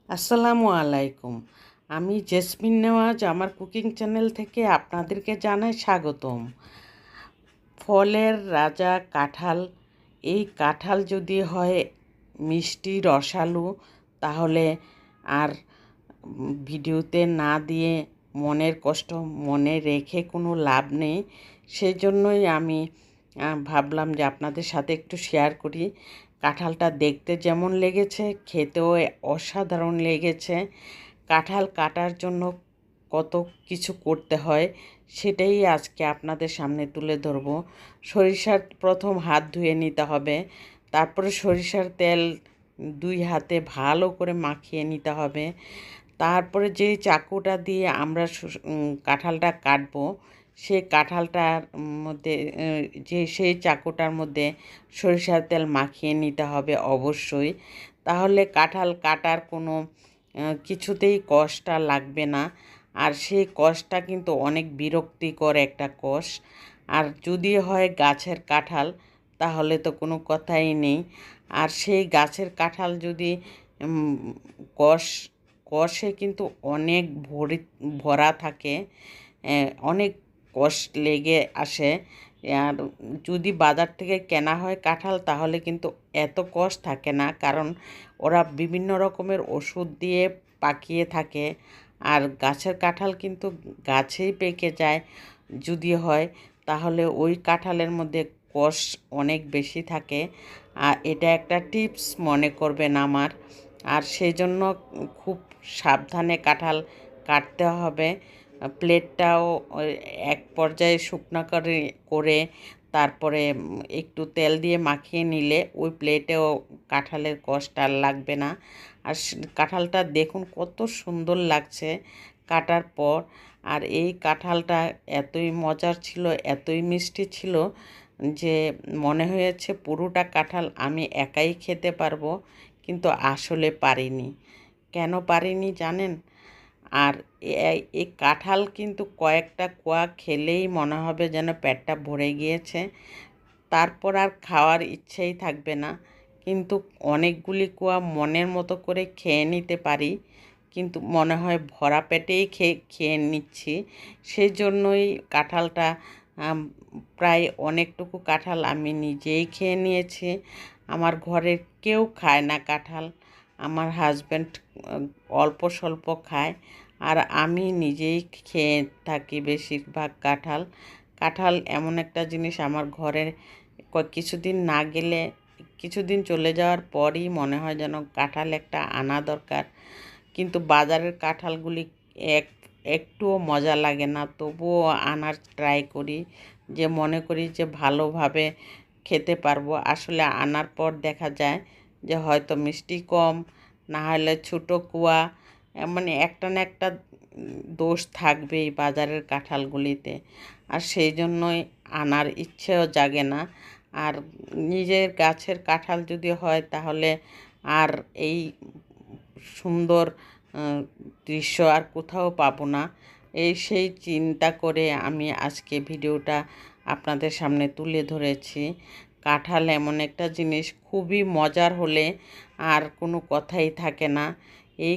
আসসালামু আলাইকুম। আমি জেসমিন নেওয়াজ আমার কুকিং চ্যানেল থেকে আপনাদেরকে জানাই স্বাগতম। ফলের রাজা কাঁঠাল, এই কাঁঠাল যদি হয় মিষ্টি রসালো তাহলে আর ভিডিওতে না দিয়ে মনের কষ্ট মনে রেখে কোনো লাভ নেই। সেজন্যই আমি ভাবলাম যে আপনাদের সাথে একটু শেয়ার করি। কাঁঠালটা দেখতে যেমন লেগেছে খেতেও অসাধারণ লেগেছে। কাঁঠাল কাটার জন্য কত কিছু করতে হয় সেটাই আজকে আপনাদের সামনে তুলে ধরব। সরিষার প্রথম হাত ধুয়ে নিতে হবে, তারপরে সরিষার তেল 2 হাতে ভালো করে মাখিয়ে নিতে হবে। তারপরে যেই চাকুটা দিয়ে আমরা কাঁঠালটা কাটবো সেই কাঁঠালটার মধ্যে সেই চাকুটার মধ্যে সরিষার তেল মাখিয়ে নিতে হবে অবশ্যই। তাহলে কাঁঠাল কাটার কোনো কিছুতেই কষ্টটা লাগবে না। আর সেই কষ্টটা কিন্তু অনেক বিরক্তিকর একটা কষ। আর যদি হয় গাছের কাঁঠাল তাহলে তো কোনো কথাই নেই। আর সেই গাছের কাঁঠাল যদি কষে কিন্তু অনেক ভরা থাকে, অনেক কষ লেগে আসে। আর যদি বাজার থেকে কেনা হয় কাঁঠাল তাহলে কিন্তু এত কষ থাকে না, কারণ ওরা বিভিন্ন রকমের ওষুধ দিয়ে পাকিয়ে থাকে। আর গাছের কাঁঠাল কিন্তু গাছেই পেকে যায় যদি হয়, তাহলে ওই কাঁঠালের মধ্যে কষ অনেক বেশি থাকে। আর এটা একটা টিপস মনে করবেন আমার। আর সেই জন্য খুব সাবধানে কাঁঠাল কাটতে হবে। প্লেটটাও এক পর্যায়ে শুকনো করে তারপরে একটু তেল দিয়ে মাখিয়ে নিলে ওই প্লেটেও কাঁঠালের কষটা আর লাগবে না। আর কাঁঠালটা দেখুন কত সুন্দর লাগছে কাটার পর। আর এই কাঁঠালটা এতই মজার ছিল, এতই মিষ্টি ছিল যে মনে হয়েছে পুরোটা কাঁঠাল আমি একাই খেতে পারবো, কিন্তু আসলে পারিনি। কেন পারিনি জানেন? আর এই কাঁঠাল কিন্তু কয়েকটা কোয়া খেলেই মনে হবে যেন পেটটা ভরে গিয়েছে, তারপর আর খাওয়ার ইচ্ছেই থাকবে না। কিন্তু অনেকগুলি কোয়া মনের মতো করে খেয়ে নিতে পারি, কিন্তু মনে হয় ভরা পেটেই খেয়ে নিচ্ছি। সেই জন্যই কাঁঠালটা প্রায় অনেকটুকু কাঁঠাল আমি নিজেই খেয়ে নিয়েছি। আমার ঘরের কেউ খায় না কাঁঠাল। আমার হাজব্যান্ড অল্প স্বল্প খায়, আর আমি নিজেই খেয়ে থাকি বেশিরভাগ কাঁঠাল। কাঁঠাল এমন একটা জিনিস আমার ঘরে কিছুদিন না গেলে, কিছুদিন চলে যাওয়ার পরই মনে হয় যেন কাঁঠাল একটা আনা দরকার। কিন্তু বাজারের কাঁঠালগুলি একটুও মজা লাগে না, তবুও আনার ট্রাই করি, যে মনে করি যে ভালোভাবে খেতে পারবো। আসলে আনার পর দেখা যায় যে হয়তো মিষ্টি কম, না হলে ছোটো কুয়া, মানে একটা না একটা দোষ থাকবেই বাজারের কাঁঠালগুলিতে। আর সেই জন্যই আনার ইচ্ছেও জাগে না। আর নিজের গাছের কাঁঠাল যদি হয় তাহলে আর এই সুন্দর দৃশ্য আর কোথাও পাবো না। সেই চিন্তা করে আমি আজকে ভিডিওটা আপনাদের সামনে তুলে ধরেছি। কাঁঠাল এমন একটা জিনিস খুবই মজার হলে আর কোনো কথাই থাকে না। এই